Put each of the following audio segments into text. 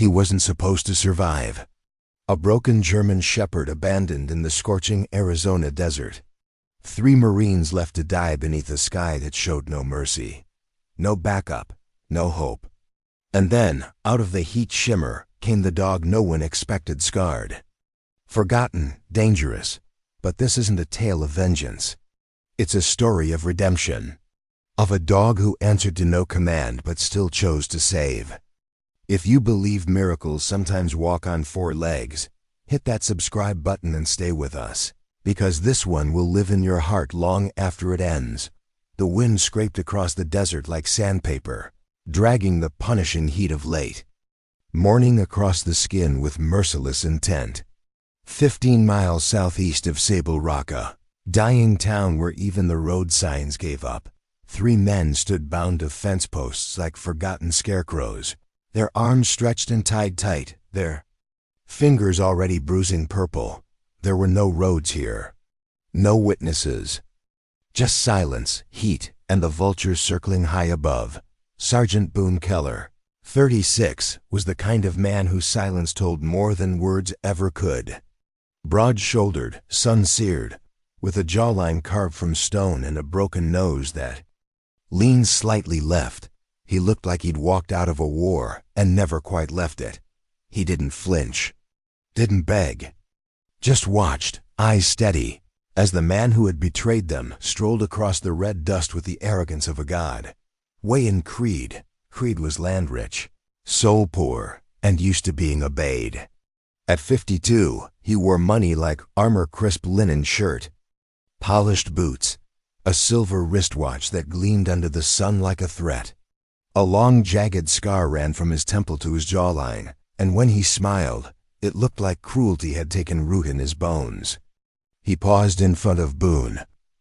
He wasn't supposed to survive. A broken German shepherd abandoned in the scorching Arizona desert. 3 Marines left to die beneath a sky that showed no mercy. No backup, no hope. And then, out of the heat shimmer, came the dog no one expected, scarred. Forgotten, dangerous. But this isn't a tale of vengeance. It's a story of redemption. Of a dog who answered to no command but still chose to save. If you believe miracles sometimes walk on 4 legs, hit that subscribe button and stay with us, because this one will live in your heart long after it ends. The wind scraped across the desert like sandpaper, dragging the punishing heat of late morning across the skin with merciless intent. 15 miles southeast of Sable Rocca, dying town where even the road signs gave up, 3 men stood bound to fence posts like forgotten scarecrows, their arms stretched and tied tight, their fingers already bruising purple. There were no roads here. No witnesses. Just silence, heat, and the vultures circling high above. Sergeant Boone Keller, 36, was the kind of man whose silence told more than words ever could. Broad-shouldered, sun-seared, with a jawline carved from stone and a broken nose that leaned slightly left, he looked like he'd walked out of a war and never quite left it. He didn't flinch. Didn't beg. Just watched, eyes steady, as the man who had betrayed them strolled across the red dust with the arrogance of a god. Way in Creed. Creed was land-rich, soul-poor, and used to being obeyed. At 52, he wore money like armor-crisp linen shirt, polished boots, a silver wristwatch that gleamed under the sun like a threat. A long, jagged scar ran from his temple to his jawline, and when he smiled, it looked like cruelty had taken root in his bones. He paused in front of Boone,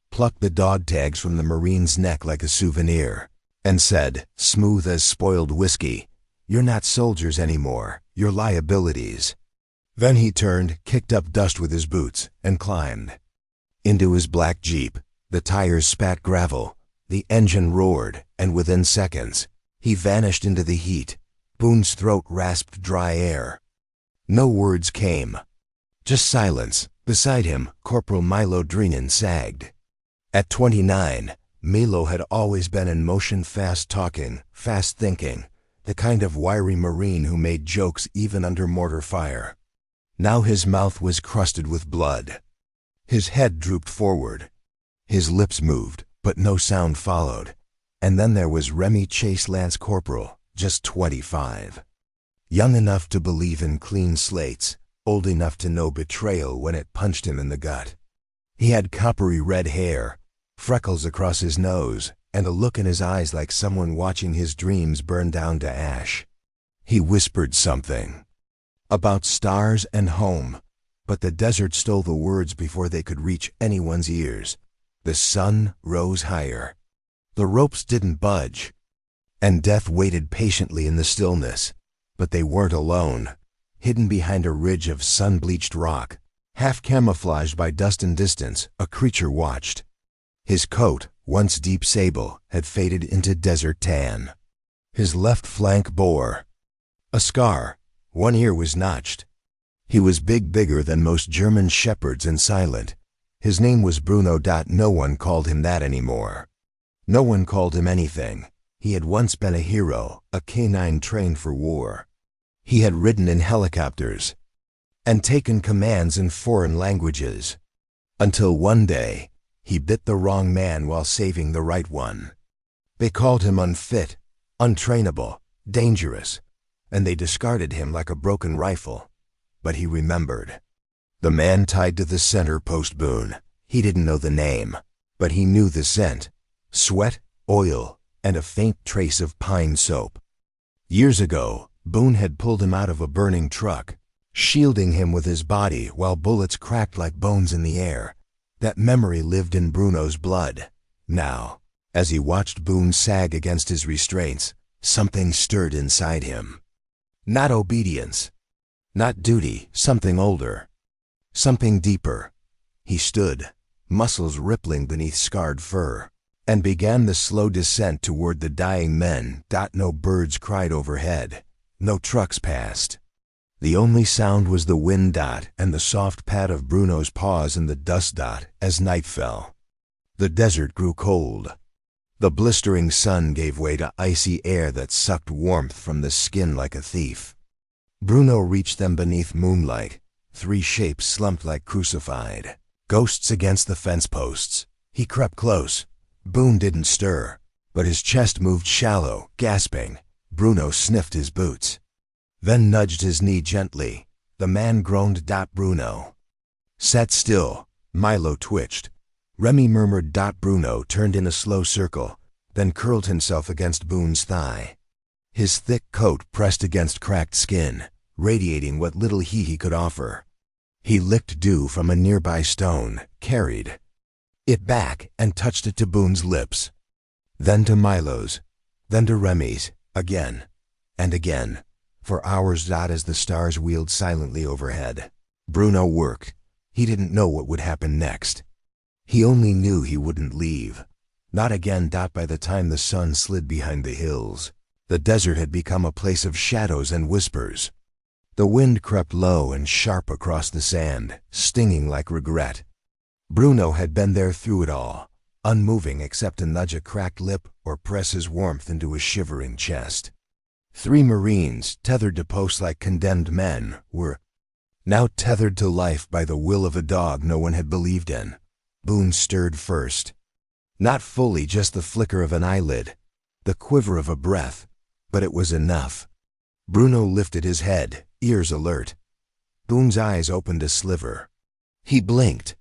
plucked the dog tags from the Marine's neck like a souvenir, and said, smooth as spoiled whiskey, "You're not soldiers anymore, you're liabilities." Then he turned, kicked up dust with his boots, and climbed into his black Jeep. The tires spat gravel, the engine roared, and within seconds, he vanished into the heat. Boone's throat rasped dry air. No words came. Just silence. Beside him, Corporal Milo Dreenan sagged. At 29, Milo had always been in motion, fast-talking, fast-thinking, the kind of wiry Marine who made jokes even under mortar fire. Now his mouth was crusted with blood. His head drooped forward. His lips moved, but no sound followed. And then there was Remy Chase, Lance Corporal, just 25. Young enough to believe in clean slates, old enough to know betrayal when it punched him in the gut. He had coppery red hair, freckles across his nose, and a look in his eyes like someone watching his dreams burn down to ash. He whispered something about stars and home, but the desert stole the words before they could reach anyone's ears. The sun rose higher. The ropes didn't budge, and death waited patiently in the stillness. But they weren't alone. Hidden behind a ridge of sun-bleached rock, half camouflaged by dust and distance, a creature watched. His coat, once deep sable, had faded into desert tan. His left flank bore a scar. One ear was notched. He was bigger than most German shepherds and silent. His name was Bruno. No one called him that anymore. No one called him anything. He had once been a hero, a canine trained for war. He had ridden in helicopters and taken commands in foreign languages. Until one day, he bit the wrong man while saving the right one. They called him unfit, untrainable, dangerous, and they discarded him like a broken rifle. But he remembered. The man tied to the center post, Boone. He didn't know the name, but he knew the scent. Sweat, oil, and a faint trace of pine soap. Years ago, Boone had pulled him out of a burning truck, shielding him with his body while bullets cracked like bones in the air. That memory lived in Bruno's blood. Now, as he watched Boone sag against his restraints, something stirred inside him. Not obedience, not duty, something older, something deeper. He stood, muscles rippling beneath scarred fur, and began the slow descent toward the dying men. No birds cried overhead. No trucks passed. The only sound was the wind dot and the soft pat of Bruno's paws in the dust dot as night fell. The desert grew cold. The blistering sun gave way to icy air that sucked warmth from the skin like a thief. Bruno reached them beneath moonlight, 3 shapes slumped like crucified, ghosts against the fence posts. He crept close. Boone didn't stir, but his chest moved shallow, gasping. Bruno sniffed his boots, then nudged his knee gently. The man groaned. Bruno sat still. Milo twitched. Remy murmured. Bruno turned in a slow circle, then curled himself against Boone's thigh. His thick coat pressed against cracked skin, radiating what little he could offer. He licked dew from a nearby stone, carried it back, and touched it to Boone's lips. Then to Milo's, then to Remy's, again and again, for hours. As the stars wheeled silently overhead, Bruno worked. He didn't know what would happen next. He only knew he wouldn't leave. Not again. By the time the sun slid behind the hills, the desert had become a place of shadows and whispers. The wind crept low and sharp across the sand, stinging like regret. Bruno had been there through it all, unmoving except to nudge a cracked lip or press his warmth into a shivering chest. 3 Marines, tethered to posts like condemned men, were now tethered to life by the will of a dog no one had believed in. Boone stirred first. Not fully, just the flicker of an eyelid, the quiver of a breath, but it was enough. Bruno lifted his head, ears alert. Boone's eyes opened a sliver. He blinked,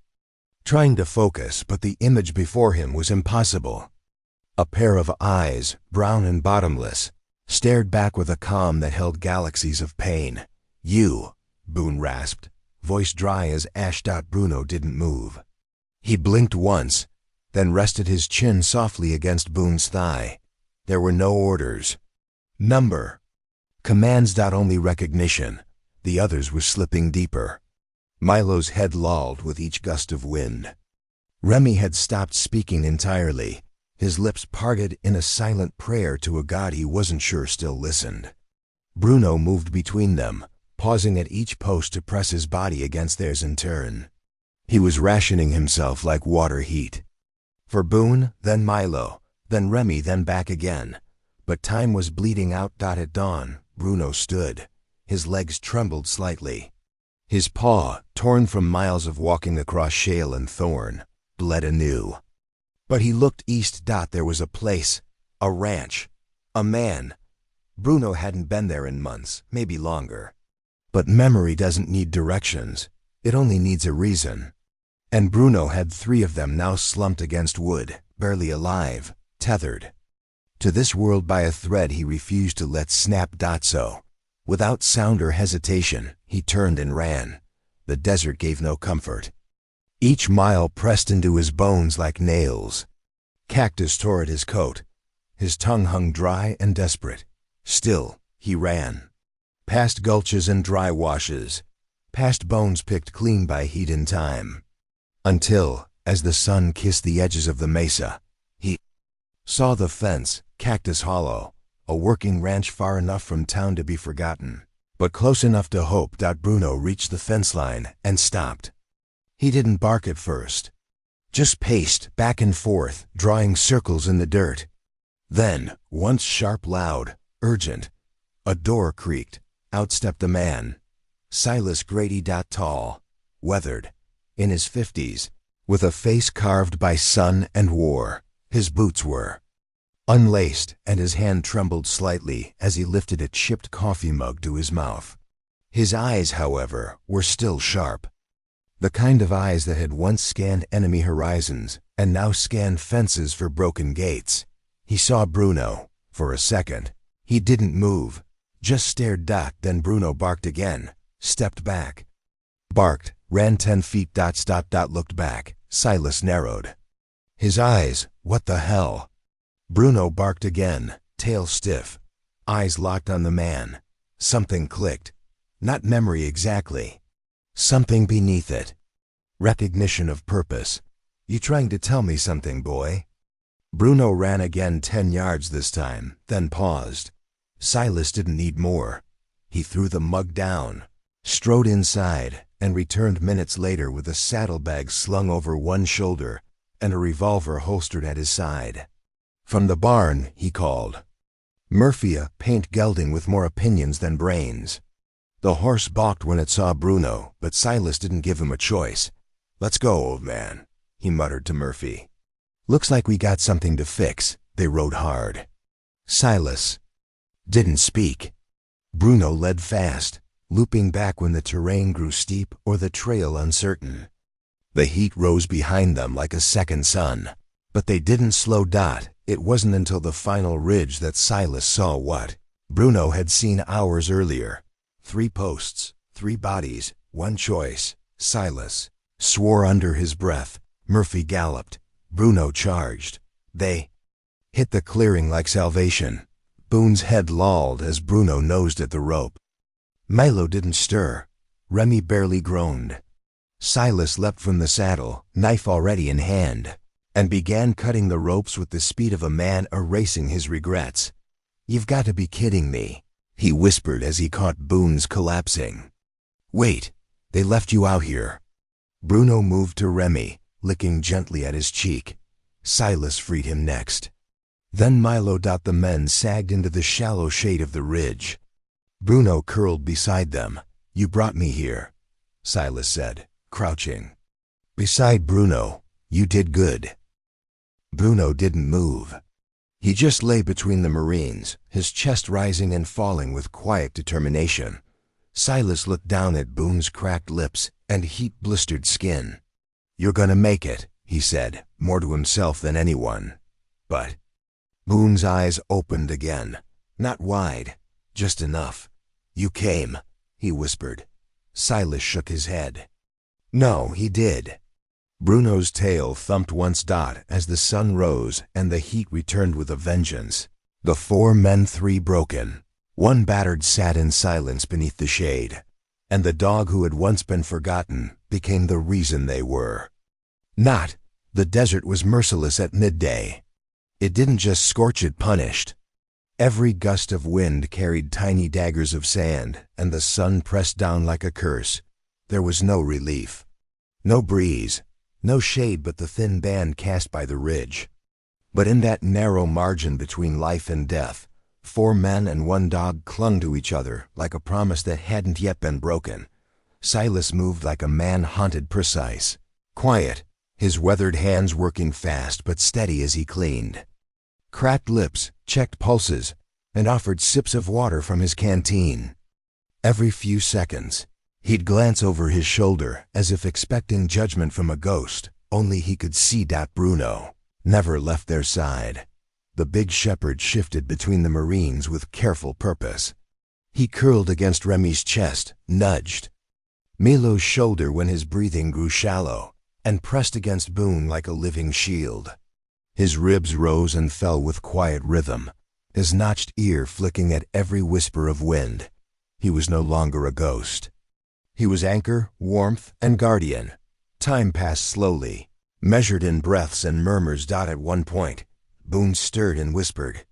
trying to focus, but the image before him was impossible. A pair of eyes, brown and bottomless, stared back with a calm that held galaxies of pain. "You," Boone rasped, voice dry as ash. Bruno didn't move. He blinked once, then rested his chin softly against Boone's thigh. There were no orders. Number. Commands. Only recognition. The others were slipping deeper. Milo's head lolled with each gust of wind. Remy had stopped speaking entirely, his lips parted in a silent prayer to a god he wasn't sure still listened. Bruno moved between them, pausing at each post to press his body against theirs in turn. He was rationing himself like water heat. For Boone, then Milo, then Remy, then back again. But time was bleeding out. At dawn, Bruno stood. His legs trembled slightly. His paw, torn from miles of walking across shale and thorn, bled anew. But he looked east. There was a place, a ranch, a man. Bruno hadn't been there in months, maybe longer. But memory doesn't need directions. It only needs a reason. And Bruno had 3 of them now slumped against wood, barely alive, tethered to this world by a thread he refused to let snap. So, without sound or hesitation, he turned and ran. The desert gave no comfort. Each mile pressed into his bones like nails. Cactus tore at his coat. His tongue hung dry and desperate. Still, he ran. Past gulches and dry washes, past bones picked clean by heat and time. Until, as the sun kissed the edges of the mesa, he saw the fence, Cactus Hollow, a working ranch far enough from town to be forgotten, but close enough to hope. Bruno reached the fence line and stopped. He didn't bark at first, just paced back and forth, drawing circles in the dirt. Then, once sharp, loud, urgent, a door creaked. Out stepped a man, Silas Grady. Tall, weathered, in his 50s, with a face carved by sun and war. His boots were unlaced, and his hand trembled slightly as he lifted a chipped coffee mug to his mouth. His eyes, however, were still sharp. The kind of eyes that had once scanned enemy horizons and now scanned fences for broken gates. He saw Bruno. For a second, he didn't move, just stared. Then Bruno barked again, stepped back. Barked, ran 10 feet. Stopped. Looked back. Silas narrowed his eyes. What the hell? Bruno barked again, tail stiff, eyes locked on the man. Something clicked. Not memory exactly. Something beneath it. Recognition of purpose. You trying to tell me something, boy? Bruno ran again 10 yards this time, then paused. Silas didn't need more. He threw the mug down, strode inside, and returned minutes later with a saddlebag slung over one shoulder and a revolver holstered at his side. From the barn, he called. Murphy, a paint gelding with more opinions than brains. The horse balked when it saw Bruno, but Silas didn't give him a choice. "Let's go, old man," he muttered to Murphy. "Looks like we got something to fix." They rode hard. Silas didn't speak. Bruno led fast, looping back when the terrain grew steep or the trail uncertain. The heat rose behind them like a second sun, but they didn't slow. It wasn't until the final ridge that Silas saw what Bruno had seen hours earlier. 3 posts, 3 bodies, 1 choice. Silas swore under his breath. Murphy galloped. Bruno charged. They hit the clearing like salvation. Boone's head lolled as Bruno nosed at the rope. Milo didn't stir. Remy barely groaned. Silas leapt from the saddle, knife already in hand, and began cutting the ropes with the speed of a man erasing his regrets. "You've got to be kidding me," he whispered as he caught Boone's collapsing. "Wait, they left you out here." Bruno moved to Remy, licking gently at his cheek. Silas freed him next. Then Milo. The men sagged into the shallow shade of the ridge. Bruno curled beside them. "You brought me here," Silas said, crouching beside Bruno. "You did good." Bruno didn't move. He just lay between the Marines, his chest rising and falling with quiet determination. Silas looked down at Boone's cracked lips and heat-blistered skin. "You're gonna make it," he said, more to himself than anyone. But Boone's eyes opened again, not wide, just enough. "You came," he whispered. Silas shook his head. "No, he did." Bruno's tail thumped once. As the sun rose and the heat returned with a vengeance. The 4 men, 3 broken. 1 battered sat in silence beneath the shade, and the dog who had once been forgotten became the reason they were. Not. The desert was merciless at midday. It didn't just scorch, it punished. Every gust of wind carried tiny daggers of sand, and the sun pressed down like a curse. There was no relief. No breeze, no shade but the thin band cast by the ridge. But in that narrow margin between life and death, 4 men and 1 dog clung to each other like a promise that hadn't yet been broken. Silas moved like a man haunted, precise, quiet, his weathered hands working fast but steady as he cleaned. Cracked lips checked pulses and offered sips of water from his canteen. Every few seconds, he'd glance over his shoulder as if expecting judgment from a ghost. Only he could see Bruno never left their side. The big shepherd shifted between the Marines with careful purpose. He curled against Remy's chest, nudged Milo's shoulder when his breathing grew shallow, and pressed against Boone like a living shield. His ribs rose and fell with quiet rhythm, his notched ear flicking at every whisper of wind. He was no longer a ghost. He was anchor, warmth, and guardian. Time passed slowly, measured in breaths and murmurs. At one point, Boone stirred and whispered,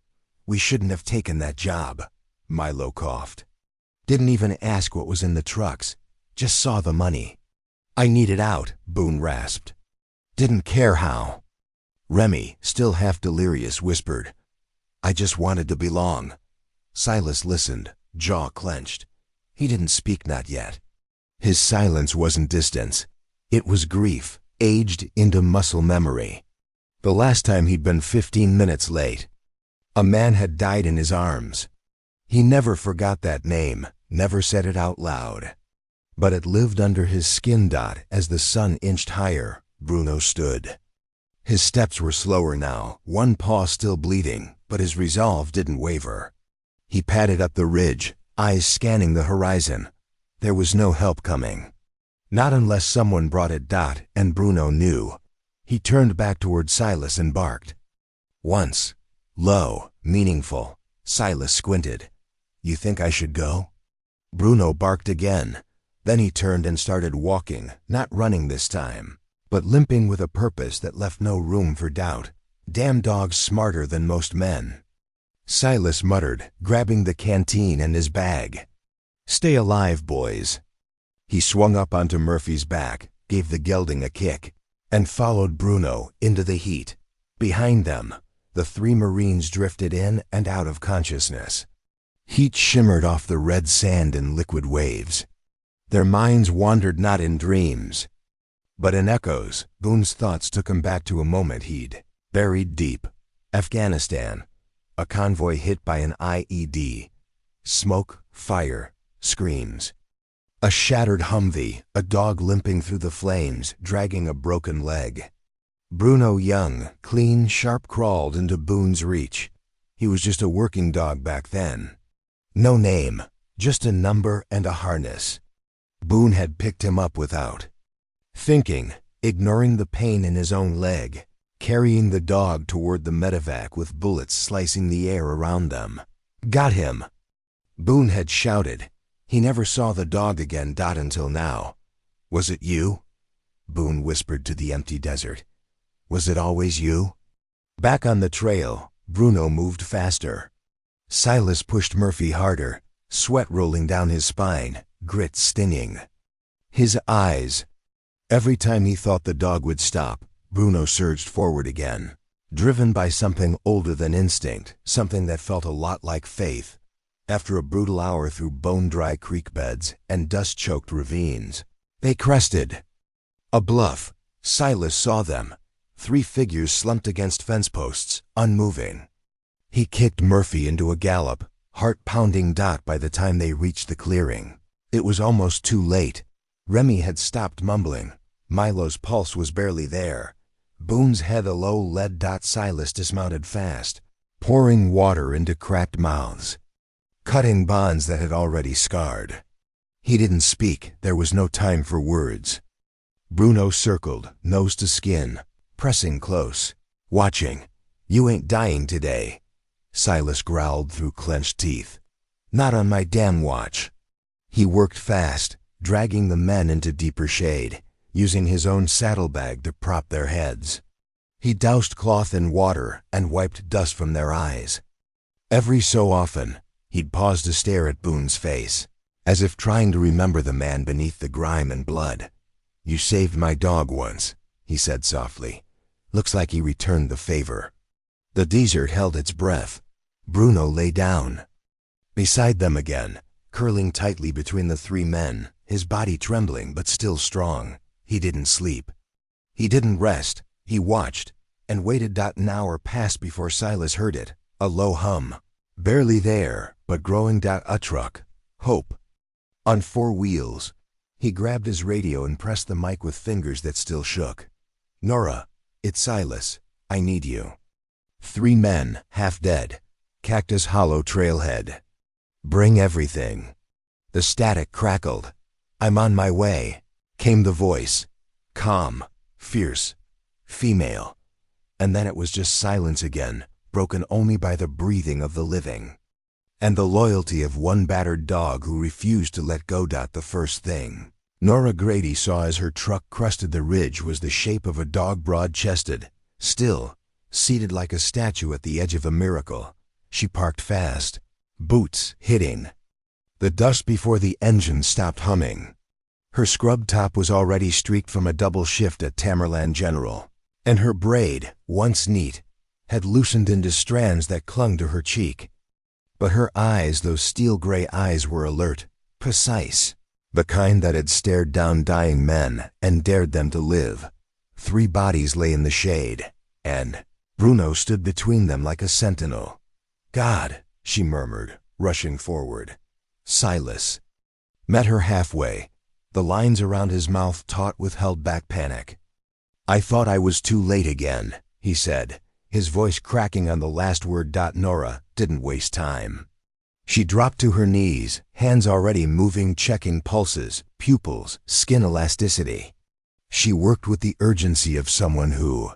"We shouldn't have taken that job," Milo coughed. "Didn't even ask what was in the trucks, just saw the money." "I needed out," Boone rasped. "Didn't care how." Remy, still half delirious, whispered, "I just wanted to belong." Silas listened, jaw clenched. He didn't speak, not yet. His silence wasn't distance. It was grief, aged into muscle memory. The last time he'd been 15 minutes late. A man had died in his arms. He never forgot that name, never said it out loud. But it lived under his skin. As the sun inched higher, Bruno stood. His steps were slower now, one paw still bleeding, but his resolve didn't waver. He padded up the ridge, eyes scanning the horizon. There was no help coming. Not unless someone brought it. And Bruno knew. He turned back toward Silas and barked. Once, low, meaningful. Silas squinted. "You think I should go?" Bruno barked again. Then he turned and started walking, not running this time, but limping with a purpose that left no room for doubt. Damn dog's smarter than most men. Silas muttered, grabbing the canteen and his bag. Stay alive, boys. He swung up onto Murphy's back, gave the gelding a kick, and followed Bruno into the heat. Behind them, the three Marines drifted in and out of consciousness. Heat shimmered off the red sand in liquid waves. Their minds wandered not in dreams, but in echoes. Boone's thoughts took him back to a moment he'd buried deep. Afghanistan. A convoy hit by an IED. Smoke, fire, screams. A shattered Humvee, a dog limping through the flames, dragging a broken leg. Bruno, young, clean, sharp, crawled into Boone's reach. He was just a working dog back then. No name, just a number and a harness. Boone had picked him up without thinking, ignoring the pain in his own leg, carrying the dog toward the medevac with bullets slicing the air around them. Got him! Boone had shouted. He never saw the dog again. Until now. Was it you? Boone whispered to the empty desert. Was it always you? Back on the trail, Bruno moved faster. Silas pushed Murphy harder, sweat rolling down his spine, grit stinging. His eyes. Every time he thought the dog would stop, Bruno surged forward again, driven by something older than instinct, something that felt a lot like faith. After a brutal hour through bone-dry creek beds and dust-choked ravines, they crested a bluff. Silas saw them, three figures slumped against fence posts, unmoving. He kicked Murphy into a gallop, heart pounding. By the time they reached the clearing, it was almost too late. Remy had stopped mumbling. Milo's pulse was barely there. Boone's head a low lead. Silas dismounted fast, pouring water into cracked mouths, cutting bonds that had already scarred. He didn't speak. There was no time for words. Bruno circled, nose to skin, pressing close, watching. You ain't dying today, Silas growled through clenched teeth. Not on my damn watch. He worked fast, dragging the men into deeper shade, using his own saddlebag to prop their heads. He doused cloth in water and wiped dust from their eyes. Every so often, he'd pause to stare at Boone's face, as if trying to remember the man beneath the grime and blood. You saved my dog once, he said softly. Looks like he returned the favor. The desert held its breath. Bruno lay down beside them again, curling tightly between the three men, his body trembling but still strong. He didn't sleep. He didn't rest. He watched and waited. An hour passed before Silas heard it, a low hum. Barely there, but growing. A truck. Hope. On four wheels. He grabbed his radio and pressed the mic with fingers that still shook. Nora, it's Silas. I need you. Three men, half dead. Cactus Hollow trailhead. Bring everything. The static crackled. I'm on my way, came the voice. Calm, fierce, female. And then it was just silence again, broken only by the breathing of the living. And the loyalty of one battered dog who refused to let go. The first thing Nora Grady saw as her truck crested the ridge was the shape of a dog, broad-chested, still, seated like a statue at the edge of a miracle. She parked fast, boots hitting the dust before the engine stopped humming. Her scrub top was already streaked from a double shift at Tamerlan General, and her braid, once neat, had loosened into strands that clung to her cheek. But her eyes, those steel-gray eyes, were alert, precise, the kind that had stared down dying men and dared them to live. Three bodies lay in the shade, and Bruno stood between them like a sentinel. God, she murmured, rushing forward. Silas met her halfway, the lines around his mouth taut with held-back panic. I thought I was too late again, he said, his voice cracking on the last word. Nora didn't waste time. She dropped to her knees, hands already moving, checking pulses, pupils, skin elasticity. She worked with the urgency of someone who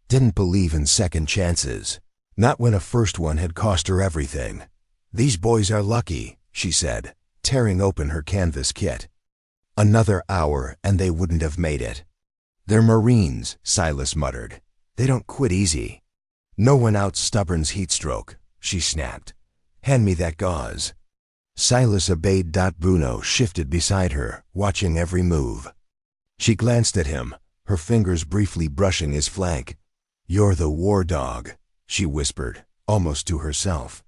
didn't believe in second chances, not when a first one had cost her everything. These boys are lucky, she said, tearing open her canvas kit. Another hour and they wouldn't have made it. They're Marines, Silas muttered. They don't quit easy. No one out stubborn's heat stroke, she snapped. Hand me that gauze. Silas obeyed. Bruno shifted beside her, watching every move. She glanced at him, her fingers briefly brushing his flank. "You're the war dog," she whispered, almost to herself.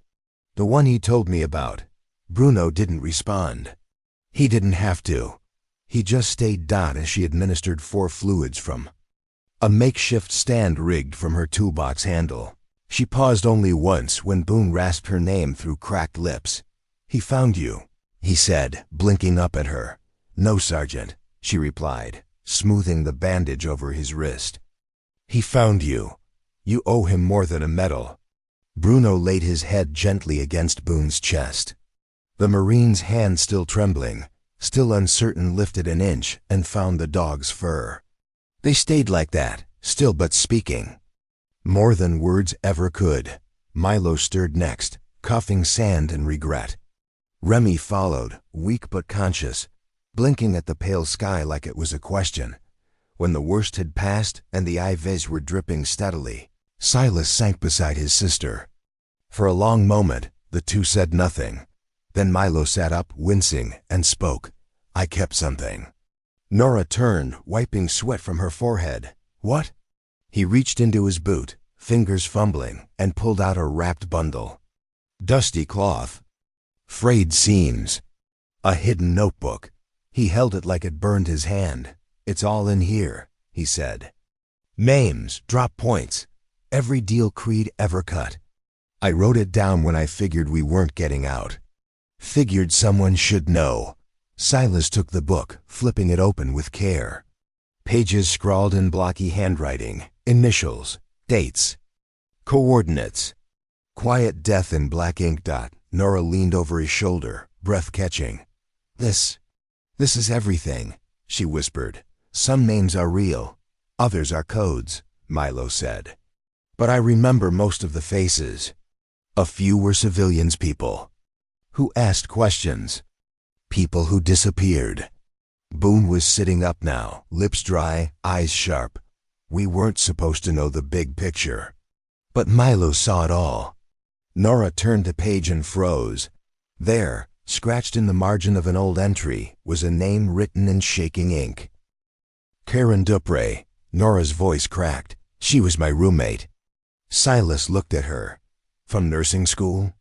"The one he told me about." Bruno didn't respond. He didn't have to. He just stayed. As she administered 4 fluids from a makeshift stand rigged from her toolbox handle. She paused only once when Boone rasped her name through cracked lips. "He found you," he said, blinking up at her. "No, Sergeant," she replied, smoothing the bandage over his wrist. "He found you. You owe him more than a medal." Bruno laid his head gently against Boone's chest. The Marine's hand, still trembling, still uncertain, lifted an inch and found the dog's fur. They stayed like that, still but speaking. More than words ever could. Milo stirred next, coughing sand and regret. Remy followed, weak but conscious, blinking at the pale sky like it was a question. When the worst had passed and the IVs were dripping steadily, Silas sank beside his sister. For a long moment, the two said nothing. Then Milo sat up, wincing, and spoke. "I kept something." Nora turned, wiping sweat from her forehead. "What?" He reached into his boot, fingers fumbling, and pulled out a wrapped bundle. Dusty cloth. Frayed seams. A hidden notebook. He held it like it burned his hand. "It's all in here," he said. "Names, drop points, every deal Creed ever cut. I wrote it down when I figured we weren't getting out. Figured someone should know." Silas took the book, flipping it open with care. Pages scrawled in blocky handwriting, initials, dates, coordinates. Quiet death in black ink. Nora leaned over his shoulder, breath catching. This is everything," she whispered. "Some names are real, others are codes," Milo said. "But I remember most of the faces. A few were civilians, people who asked questions, people who disappeared." Boone was sitting up now, lips dry, eyes sharp. "We weren't supposed to know the big picture." But Milo saw it all. Nora turned the page and froze. There, scratched in the margin of an old entry, was a name written in shaking ink. "Karen Dupré." Nora's voice cracked. "She was my roommate." Silas looked at her. "From nursing school?"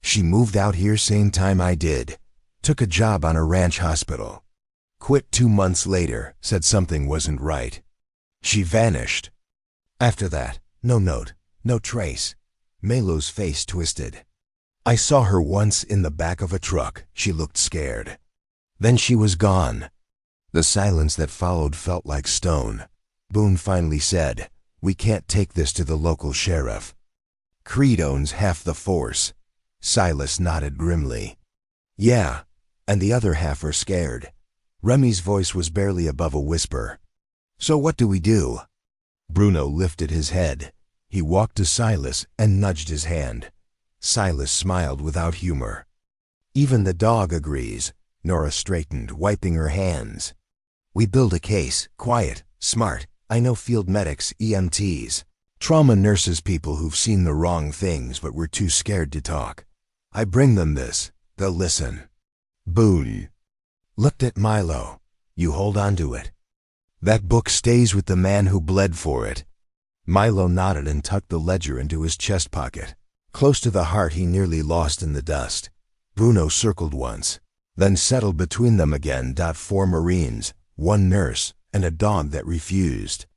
"She moved out here same time I did. Took a job on a ranch hospital. Quit 2 months later, said something wasn't right. She vanished. After that, no note, no trace." Malo's face twisted. "I saw her once in the back of a truck. She looked scared. Then she was gone." The silence that followed felt like stone. Boone finally said, "We can't take this to the local sheriff. Creed owns half the force." Silas nodded grimly. "Yeah, and the other half are scared." Remy's voice was barely above a whisper. "So what do we do?" Bruno lifted his head. He walked to Silas and nudged his hand. Silas smiled without humor. "Even the dog agrees." Nora straightened, wiping her hands. "We build a case, quiet, smart. I know field medics, EMTs, trauma nurses, people who've seen the wrong things but were too scared to talk. I bring them this. They'll listen." Boone looked at Milo. "You hold on to it. That book stays with the man who bled for it." Milo nodded and tucked the ledger into his chest pocket. Close to the heart he nearly lost in the dust. Bruno circled once, then settled between them again. 4 Marines, 1 nurse, and a dog that refused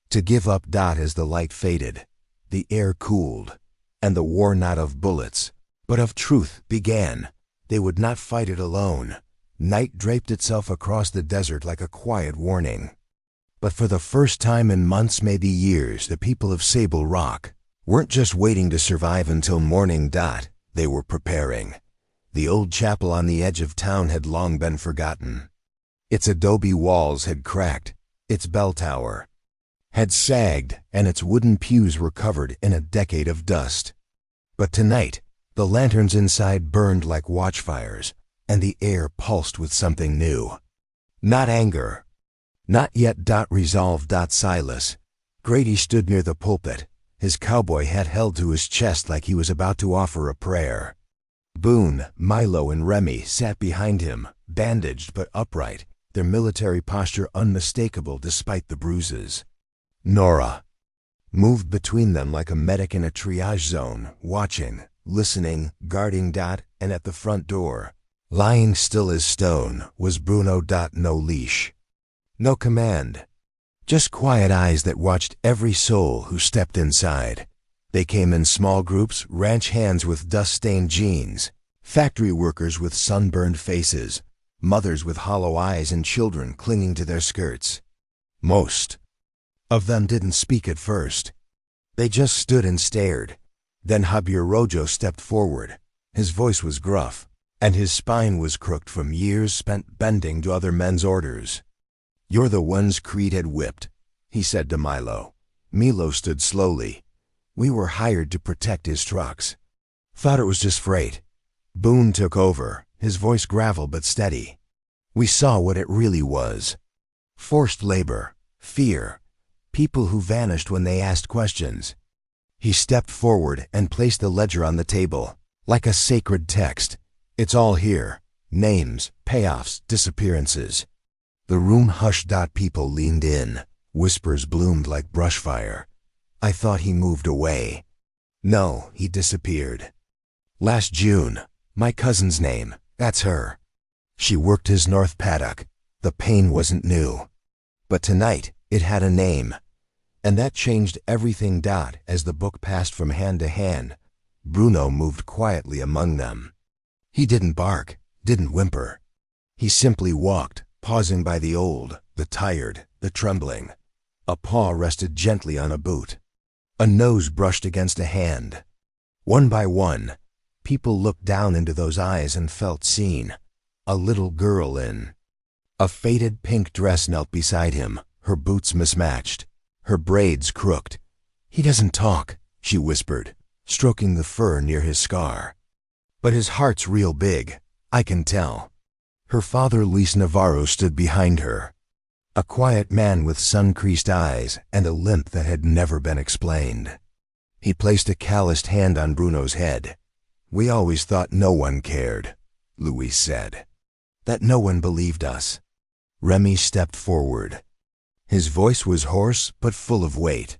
to give up. As the light faded, the air cooled, and the war not of bullets, but of truth began. They would not fight it alone. Night draped itself across the desert like a quiet warning. But for the first time in months, maybe years, the people of Sable Rock weren't just waiting to survive until morning. They were preparing. The old chapel on the edge of town had long been forgotten. Its adobe walls had cracked, its bell tower had sagged, and its wooden pews were covered in a decade of dust. But tonight, the lanterns inside burned like watchfires, and the air pulsed with something new. Not anger. Not yet. Resolve. Silas Grady stood near the pulpit, his cowboy hat held to his chest like he was about to offer a prayer. Boone, Milo, and Remy sat behind him, bandaged but upright, their military posture unmistakable despite the bruises. Nora moved between them like a medic in a triage zone, watching, listening, guarding. And at the front door, lying still as stone, was Bruno. No leash, no command, just quiet eyes that watched every soul who stepped inside. They came in small groups, ranch hands with dust-stained jeans, factory workers with sunburned faces, mothers with hollow eyes, and children clinging to their skirts. Most of them didn't speak at first. They just stood and stared. Then Javier Rojo stepped forward. His voice was gruff, and his spine was crooked from years spent bending to other men's orders. "You're the ones Creed had whipped," he said to Milo. Milo stood slowly. "We were hired to protect his trucks. Thought it was just freight." Boone took over, his voice gravel but steady. "We saw what it really was. Forced labor, fear, people who vanished when they asked questions." He stepped forward and placed the ledger on the table, like a sacred text. "It's all here. Names, payoffs, disappearances." The room hushed. People leaned in. Whispers bloomed like brushfire. "I thought he moved away." "No, he disappeared. Last June. My cousin's name, that's her. She worked his north paddock. The pain wasn't new. But tonight, it had a name. And that changed everything. As the book passed from hand to hand, Bruno moved quietly among them. He didn't bark, didn't whimper. He simply walked, pausing by the old, the tired, the trembling. A paw rested gently on a boot. A nose brushed against a hand. One by one, people looked down into those eyes and felt seen. A little girl in a faded pink dress knelt beside him, her boots mismatched, her braids crooked. "He doesn't talk," she whispered, stroking the fur near his scar. "But his heart's real big, I can tell." Her father, Luis Navarro, stood behind her. A quiet man with sun-creased eyes and a limp that had never been explained. He placed a calloused hand on Bruno's head. "We always thought no one cared," Luis said. "That no one believed us." Remy stepped forward. His voice was hoarse but full of weight.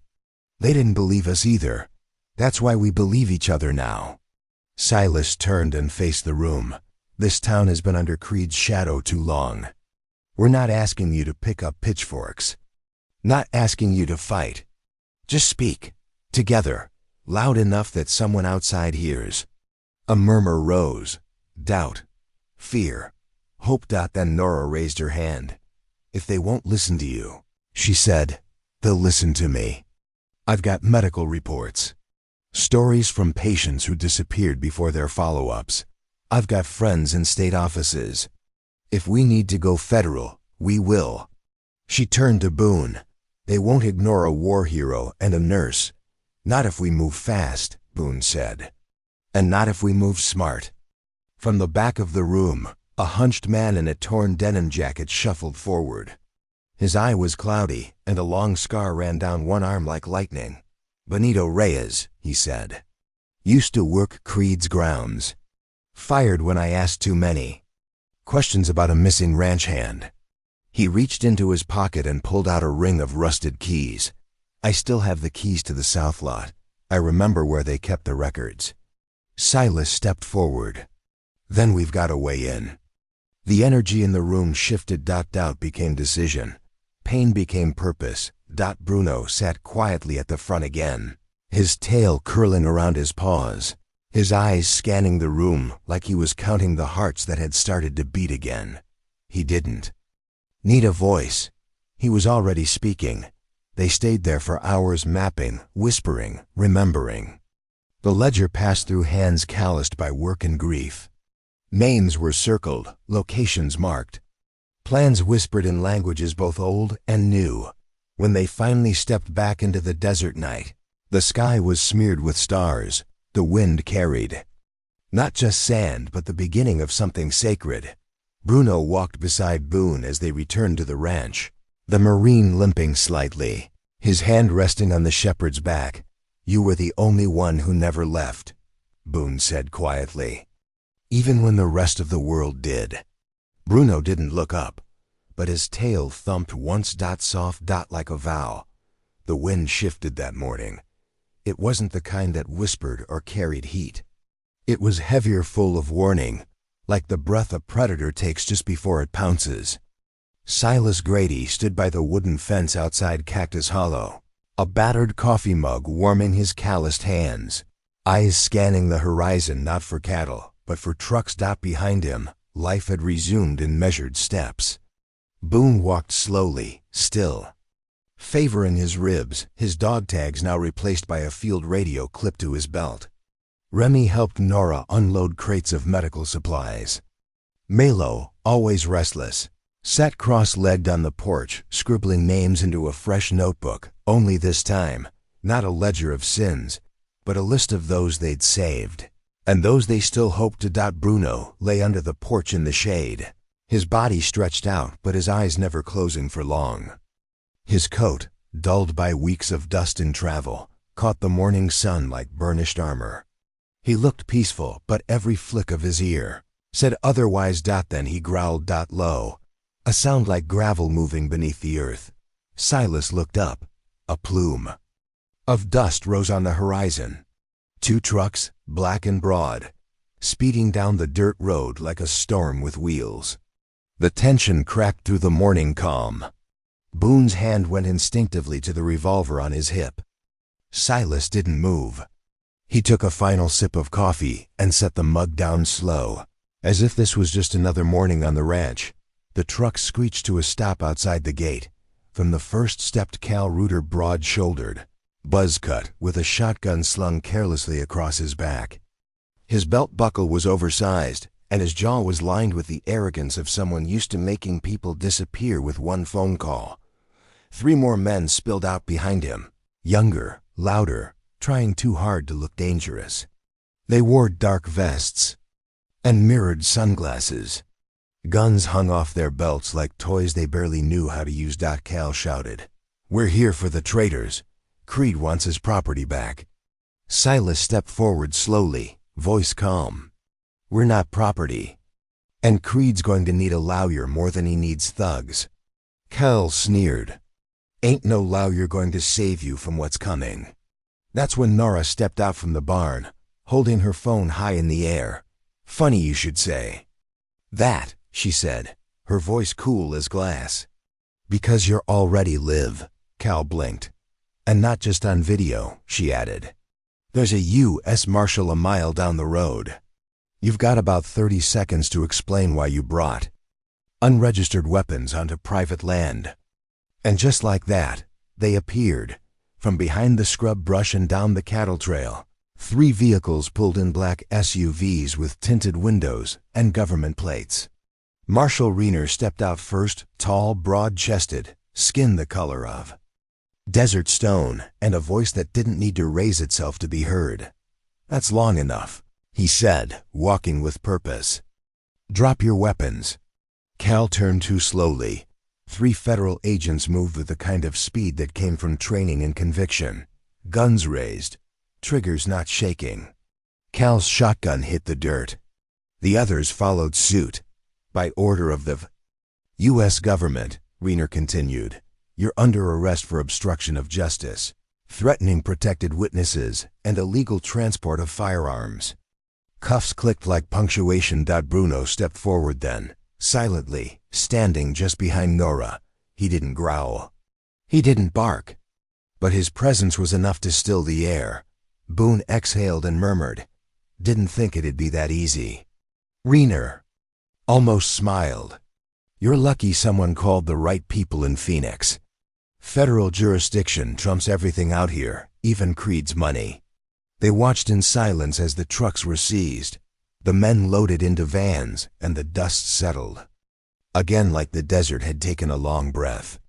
"They didn't believe us either. That's why we believe each other now." Silas turned and faced the room. "This town has been under Creed's shadow too long. We're not asking you to pick up pitchforks. Not asking you to fight. Just speak, together, loud enough that someone outside hears." A murmur rose. Doubt, fear, hope. Then Nora raised her hand. "If they won't listen to you," she said, "they'll listen to me. I've got medical reports. Stories from patients who disappeared before their follow-ups. I've got friends in state offices. If we need to go federal, we will." She turned to Boone. "They won't ignore a war hero and a nurse. Not if we move fast," Boone said. "And not if we move smart." From the back of the room, a hunched man in a torn denim jacket shuffled forward. His eye was cloudy, and a long scar ran down one arm like lightning. "Benito Reyes," he said. "Used to work Creed's grounds. Fired when I asked too many questions about a missing ranch hand." He reached into his pocket and pulled out a ring of rusted keys. "I still have the keys to the south lot. I remember where they kept the records." Silas stepped forward. "Then we've got a way in." The energy in the room shifted. Doubt became decision. Pain became purpose. Bruno sat quietly at the front again, his tail curling around his paws, his eyes scanning the room like he was counting the hearts that had started to beat again. He didn't need a voice. He was already speaking. They stayed there for hours, mapping, whispering, remembering. The ledger passed through hands calloused by work and grief. Names were circled, locations marked. Plans whispered in languages both old and new. When they finally stepped back into the desert night, the sky was smeared with stars. The wind carried not just sand, but the beginning of something sacred. Bruno walked beside Boone as they returned to the ranch, the Marine limping slightly, his hand resting on the shepherd's back. "You were the only one who never left," Boone said quietly. even when the rest of the world did. Bruno didn't look up, but his tail thumped once, soft, like a vowel. The wind shifted that morning. It wasn't the kind that whispered or carried heat. It was heavier, full of warning, like the breath a predator takes just before it pounces. Silas Grady stood by the wooden fence outside Cactus Hollow, a battered coffee mug warming his calloused hands, eyes scanning the horizon not for cattle, but for trucks. Behind him, life had resumed in measured steps. Boone walked slowly, still. Favor in his ribs, his dog tags now replaced by a field radio clipped to his belt. Remy helped Nora unload crates of medical supplies. Malo, always restless, sat cross-legged on the porch, scribbling names into a fresh notebook, only this time, not a ledger of sins, but a list of those they'd saved, and those they still hoped to. Bruno lay under the porch in the shade, his body stretched out but his eyes never closing for long. His coat, dulled by weeks of dust and travel, caught the morning sun like burnished armor. He looked peaceful, but every flick of his ear said otherwise. Then he growled low, a sound like gravel moving beneath the earth. Silas looked up. A plume of dust rose on the horizon. 2 trucks, black and broad, speeding down the dirt road like a storm with wheels. The tension cracked through the morning calm. Boone's hand went instinctively to the revolver on his hip. Silas didn't move. He took a final sip of coffee and set the mug down slow, as if this was just another morning on the ranch. The truck screeched to a stop outside the gate. From the first stepped Cal Reuter, broad-shouldered, buzz-cut, with a shotgun slung carelessly across his back. His belt buckle was oversized, and his jaw was lined with the arrogance of someone used to making people disappear with one phone call. 3 more men spilled out behind him, younger, louder, trying too hard to look dangerous. They wore dark vests and mirrored sunglasses. Guns hung off their belts like toys they barely knew how to use. Cal shouted, "We're here for the traitors. Creed wants his property back." Silas stepped forward slowly, voice calm. "We're not property. And Creed's going to need a lawyer more than he needs thugs." Cal sneered. "Ain't no lawyer going to save you from what's coming." That's when Nora stepped out from the barn, holding her phone high in the air. "Funny you should say that," she said, her voice cool as glass. "Because you're already live," Cal blinked. "And not just on video," she added. "There's a U.S. Marshal a mile down the road. You've got about 30 seconds to explain why you brought unregistered weapons onto private land." And just like that, they appeared. From behind the scrub brush and down the cattle trail, 3 vehicles pulled in, black SUVs with tinted windows and government plates. Marshal Reener stepped out first, tall, broad-chested, skin the color of desert stone, and a voice that didn't need to raise itself to be heard. "That's long enough," he said, walking with purpose. "Drop your weapons." Cal turned too slowly. 3 federal agents moved with the kind of speed that came from training and conviction. Guns raised, triggers not shaking. Cal's shotgun hit the dirt. The others followed suit. "By order of the U.S. government," Reener continued, "you're under arrest for obstruction of justice, threatening protected witnesses, and illegal transport of firearms." Cuffs clicked like punctuation. Bruno stepped forward then, silently, standing just behind Nora. He didn't growl. He didn't bark. But his presence was enough to still the air. Boone exhaled and murmured, "Didn't think it'd be that easy." Reener almost smiled. "You're lucky someone called the right people in Phoenix. Federal jurisdiction trumps everything out here, even Creed's money." They watched in silence as the trucks were seized, the men loaded into vans, and the dust settled. Again, like the desert had taken a long breath.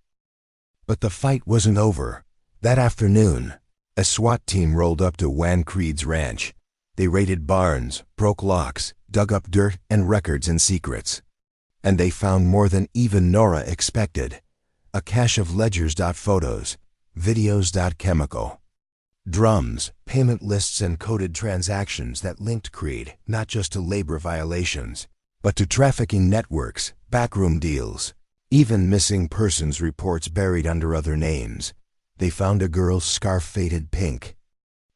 But the fight wasn't over. That afternoon, a SWAT team rolled up to Wan Creed's ranch. They raided barns, broke locks, dug up dirt and records and secrets. And they found more than even Nora expected. A cache of ledgers. Photos, videos. Chemical Drums, payment lists, and coded transactions that linked Creed not just to labor violations, but to trafficking networks, backroom deals, even missing persons reports buried under other names. They found a girl's scarf faded pink,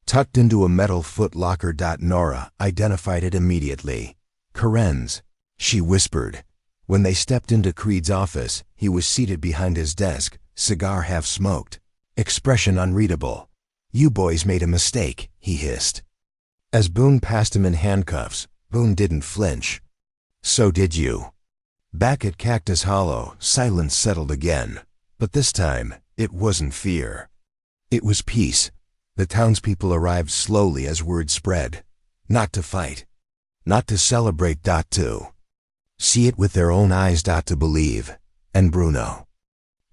tucked into a metal footlocker. Nora identified it immediately. Karen's, she whispered. When they stepped into Creed's office, he was seated behind his desk, cigar half smoked, expression unreadable. "You boys made a mistake," he hissed. As Boone passed him in handcuffs, Boone didn't flinch. "So did you." Back at Cactus Hollow, silence settled again, but this time it wasn't fear. It was peace. The townspeople arrived slowly as word spread. Not to fight. Not to celebrate. To see it with their own eyes. To believe. And Bruno.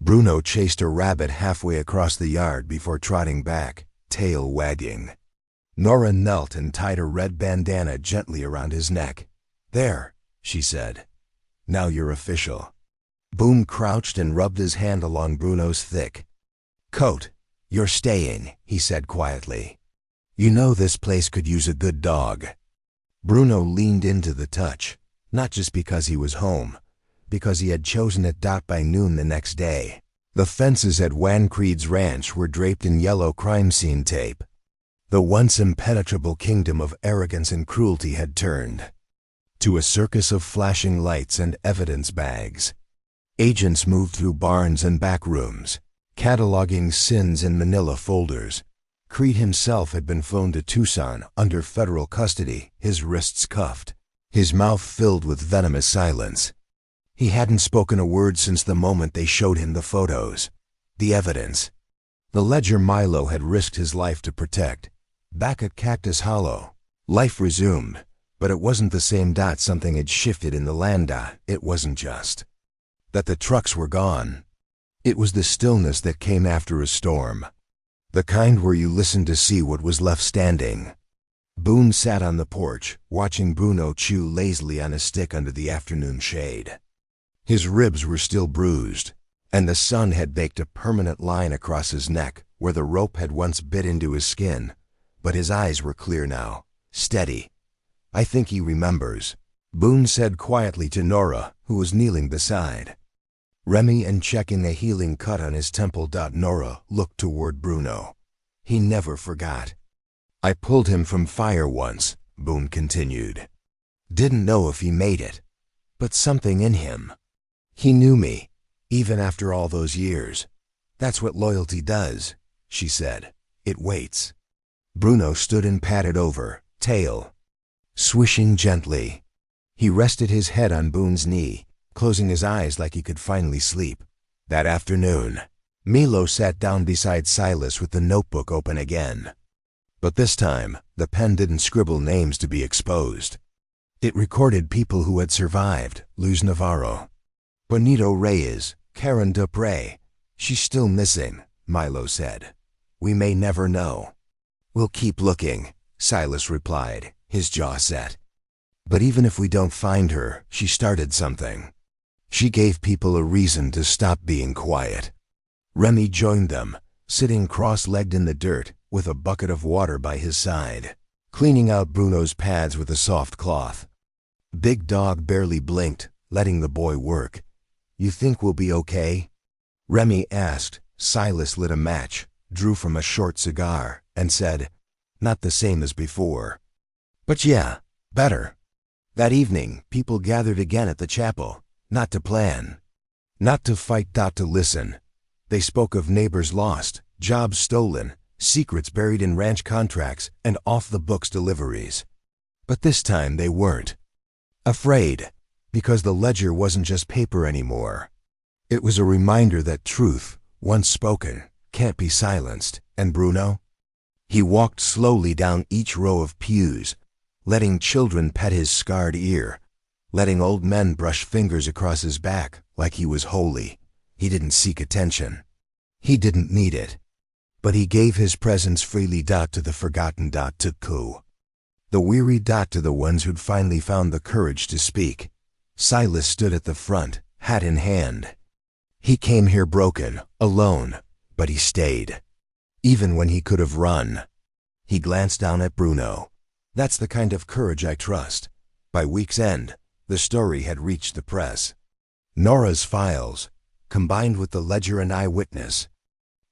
Bruno chased a rabbit halfway across the yard before trotting back, tail wagging. Nora knelt and tied a red bandana gently around his neck. "There," she said. "Now you're official." Boone crouched and rubbed his hand along Bruno's thick coat. "You're staying," he said quietly. "You know this place could use a good dog." Bruno leaned into the touch, not just because he was home, because he had chosen it. By noon the next day, the fences at Wan Creed's ranch were draped in yellow crime scene tape. The once impenetrable kingdom of arrogance and cruelty had turned to a circus of flashing lights and evidence bags. Agents moved through barns and back rooms, cataloging sins in manila folders. Creed himself had been flown to Tucson under federal custody, his wrists cuffed, his mouth filled with venomous silence. He hadn't spoken a word since the moment they showed him the photos, the evidence. The ledger Milo had risked his life to protect. Back at Cactus Hollow, life resumed, but it wasn't the same. Something had shifted in the land. It wasn't just that the trucks were gone. It was the stillness that came after a storm, the kind where you listened to see what was left standing. Boone sat on the porch, watching Bruno chew lazily on a stick under the afternoon shade. His ribs were still bruised, and the sun had baked a permanent line across his neck where the rope had once bit into his skin, but his eyes were clear now, steady. "I think he remembers," Boone said quietly to Nora, who was kneeling beside Remy and checking a healing cut on his temple. Nora looked toward Bruno. "He never forgot. I pulled him from fire once," Boone continued. "Didn't know if he made it, but something in him. He knew me, even after all those years. That's what loyalty does," she said. "It waits." Bruno stood and patted over, tail swishing gently. He rested his head on Boone's knee, closing his eyes like he could finally sleep. That afternoon, Milo sat down beside Silas with the notebook open again. But this time, the pen didn't scribble names to be exposed. It recorded people who had survived. Luz Navarro, Bonito Reyes, Karen Dupre. "She's still missing," Milo said. "We may never know." "We'll keep looking," Silas replied, his jaw set. "But even if we don't find her, she started something. She gave people a reason to stop being quiet." Remy joined them, sitting cross-legged in the dirt, with a bucket of water by his side, cleaning out Bruno's pads with a soft cloth. Big Dog barely blinked, letting the boy work. "You think we'll be okay?" Remy asked. Silas lit a match, drew from a short cigar, and said, "Not the same as before. But yeah, better." That evening, people gathered again at the chapel, not to plan, not to fight, to listen. They spoke of neighbors lost, jobs stolen, secrets buried in ranch contracts, and off-the-books deliveries. But this time they weren't afraid, because the ledger wasn't just paper anymore. It was a reminder that truth, once spoken, can't be silenced. And Bruno? He walked slowly down each row of pews, letting children pet his scarred ear, letting old men brush fingers across his back like he was holy. He didn't seek attention. He didn't need it. But he gave his presence freely. To the forgotten. To Ku. The weary. To the ones who'd finally found the courage to speak. Silas stood at the front, hat in hand. He came here broken, alone, but he stayed. even when he could have run. He glanced down at Bruno. That's the kind of courage I trust. By week's end, the story had reached the press. Nora's files, combined with the ledger and eyewitness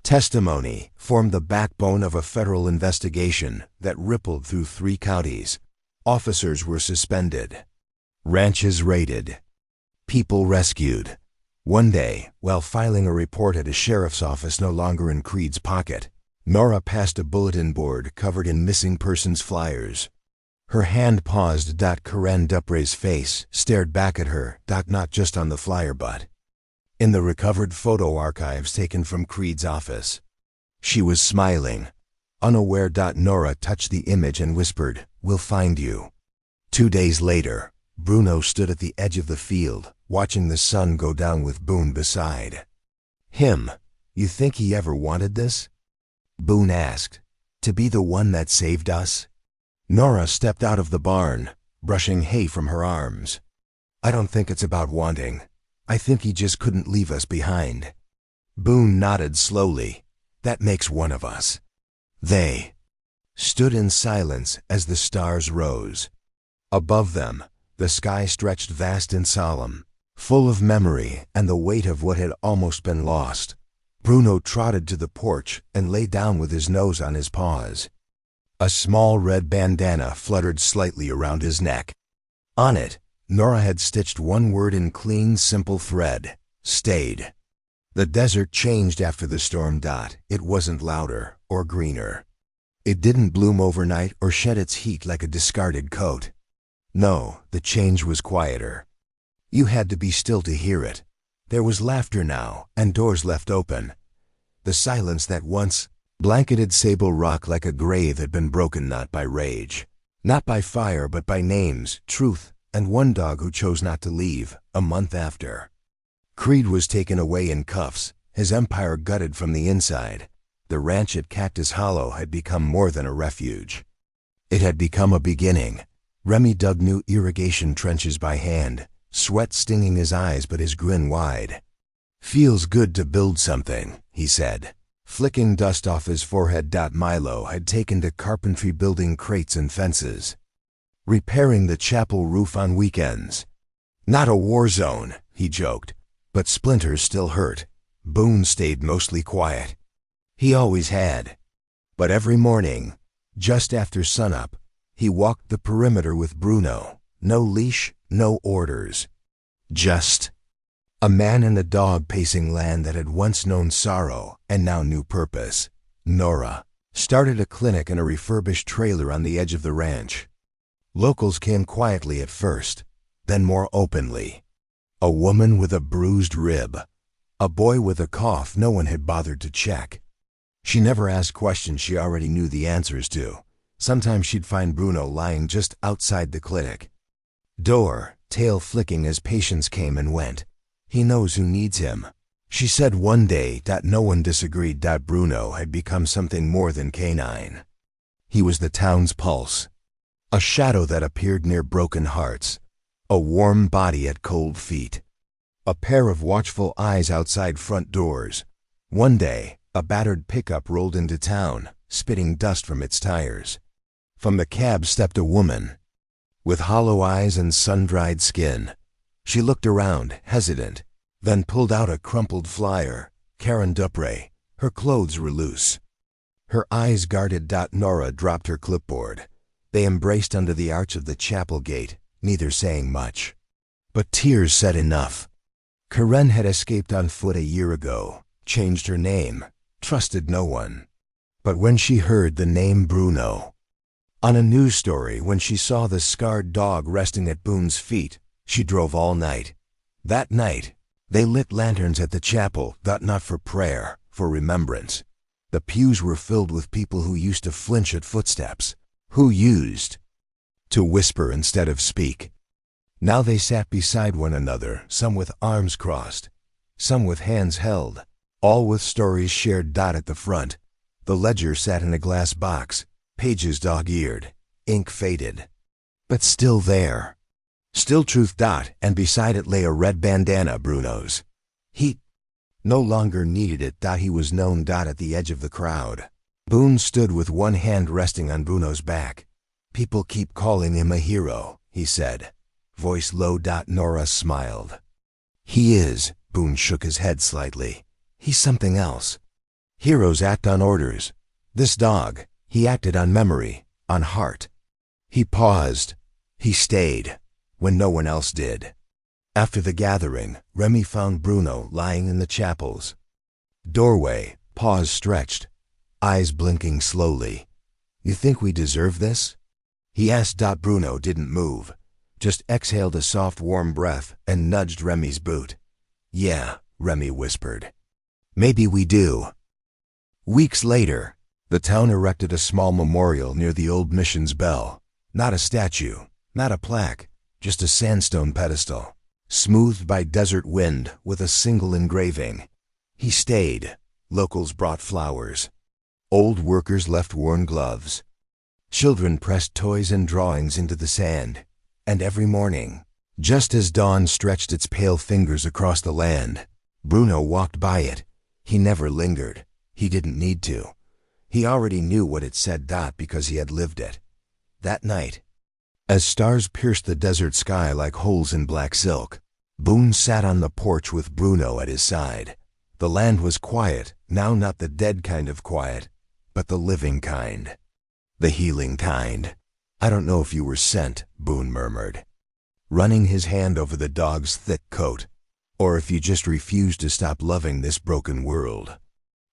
testimony, formed the backbone of a federal investigation that rippled through 3 counties. Officers were suspended, ranches raided, people rescued. One day, while filing a report at a sheriff's office no longer in Creed's pocket, Nora passed a bulletin board covered in missing persons flyers. Her hand paused. Karen Dupre's face stared back at her. Not just on the flyer but in the recovered photo archives taken from Creed's office. She was smiling, unaware. Nora touched the image and whispered, "We'll find you." 2 days later, Bruno stood at the edge of the field, watching the sun go down with Boone beside him. "You think he ever wanted this?" Boone asked. "To be the one that saved us?" Nora stepped out of the barn, brushing hay from her arms. "I don't think it's about wanting. I think he just couldn't leave us behind." Boone nodded slowly. "That makes one of us." They stood in silence as the stars rose. Above them, the sky stretched vast and solemn, full of memory and the weight of what had almost been lost. Bruno trotted to the porch and lay down with his nose on his paws. A small red bandana fluttered slightly around his neck. On it, Nora had stitched one word in clean, simple thread: stayed. The desert changed after the storm. It wasn't louder or greener. It didn't bloom overnight or shed its heat like a discarded coat. No, the change was quieter. You had to be still to hear it. There was laughter now, and doors left open. The silence that once blanketed Sable Rock like a grave had been broken not by rage, not by fire, but by names, truth, and one dog who chose not to leave. A month after, Creed was taken away in cuffs, his empire gutted from the inside. The ranch at Cactus Hollow had become more than a refuge. It had become a beginning. Remy dug new irrigation trenches by hand, sweat stinging his eyes but his grin wide. "Feels good to build something," he said, flicking dust off his forehead. Milo had taken to carpentry, building crates and fences, repairing the chapel roof on weekends. "Not a war zone," he joked, but splinters still hurt. Boone stayed mostly quiet. He always had. But every morning, just after sunup, he walked the perimeter with Bruno. No leash, no orders. Just a man and a dog pacing land that had once known sorrow and now knew purpose. Nora started a clinic in a refurbished trailer on the edge of the ranch. Locals came quietly at first, then more openly. A woman with a bruised rib, a boy with a cough no one had bothered to check. She never asked questions she already knew the answers to. Sometimes she'd find Bruno lying just outside the clinic, door, tail flicking as patients came and went. "He knows who needs him," she said one day. No one disagreed. Bruno had become something more than canine. He was the town's pulse, a shadow that appeared near broken hearts, a warm body at cold feet, a pair of watchful eyes outside front doors. One day, a battered pickup rolled into town, spitting dust from its tires. From the cab stepped a woman, with hollow eyes and sun-dried skin. She looked around, hesitant, then pulled out a crumpled flyer. Karen Dupre. Her clothes were loose, her eyes guarded. Nora dropped her clipboard. They embraced under the arch of the chapel gate, neither saying much. But tears said enough. Karen had escaped on foot a year ago, changed her name, trusted no one. But when she heard the name Bruno on a news story, when she saw the scarred dog resting at Boone's feet, she drove all night. That night, they lit lanterns at the chapel, not for prayer, for remembrance. The pews were filled with people who used to flinch at footsteps, who used to whisper instead of speak. Now they sat beside one another, some with arms crossed, some with hands held, all with stories shared. At the front, the ledger sat in a glass box, pages dog-eared, ink faded, but still there. Still truth. And beside it lay a red bandana, Bruno's. He no longer needed it. He was known. At the edge of the crowd, Boone stood with one hand resting on Bruno's back. "People keep calling him a hero," he said, voice low. Nora smiled. "He is." Boone shook his head slightly. "He's something else. Heroes act on orders. This dog, he acted on memory, on heart." He paused. He stayed, when no one else did. After the gathering, Remy found Bruno lying in the chapel's doorway, paws stretched, eyes blinking slowly. "You think we deserve this?" he asked. Bruno didn't move, just exhaled a soft warm breath and nudged Remy's boot. "Yeah," Remy whispered. "Maybe we do." Weeks later, the town erected a small memorial near the old mission's bell. Not a statue, not a plaque, just a sandstone pedestal, smoothed by desert wind with a single engraving. He stayed. Locals brought flowers. Old workers left worn gloves. Children pressed toys and drawings into the sand. And every morning, just as dawn stretched its pale fingers across the land, Bruno walked by it. He never lingered. He didn't need to. He already knew what it said. Because he had lived it. That night, as stars pierced the desert sky like holes in black silk, Boone sat on the porch with Bruno at his side. The land was quiet, now, not the dead kind of quiet, but the living kind. The healing kind. "I don't know if you were sent," Boone murmured, running his hand over the dog's thick coat, "or if you just refused to stop loving this broken world."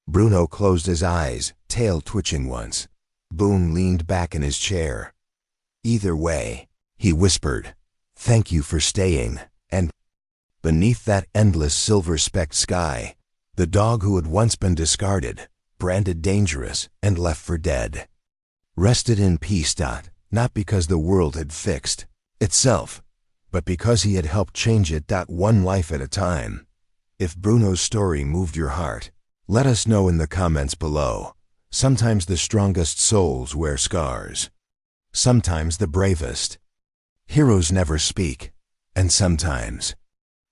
Bruno closed his eyes, tail twitching once. Boone leaned back in his chair. "Either way," he whispered, "thank you for staying." And beneath that endless silver-specked sky, the dog who had once been discarded, branded dangerous, and left for dead, rested in peace. Not because the world had fixed itself, but because he had helped change it. One life at a time. If Bruno's story moved your heart, let us know in the comments below. Sometimes the strongest souls wear scars. Sometimes the bravest. Heroes never speak. And sometimes,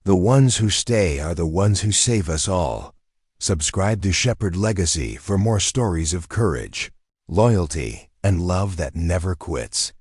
the ones who stay are the ones who save us all. Subscribe to Shepherd Legacy for more stories of courage, loyalty, and love that never quits.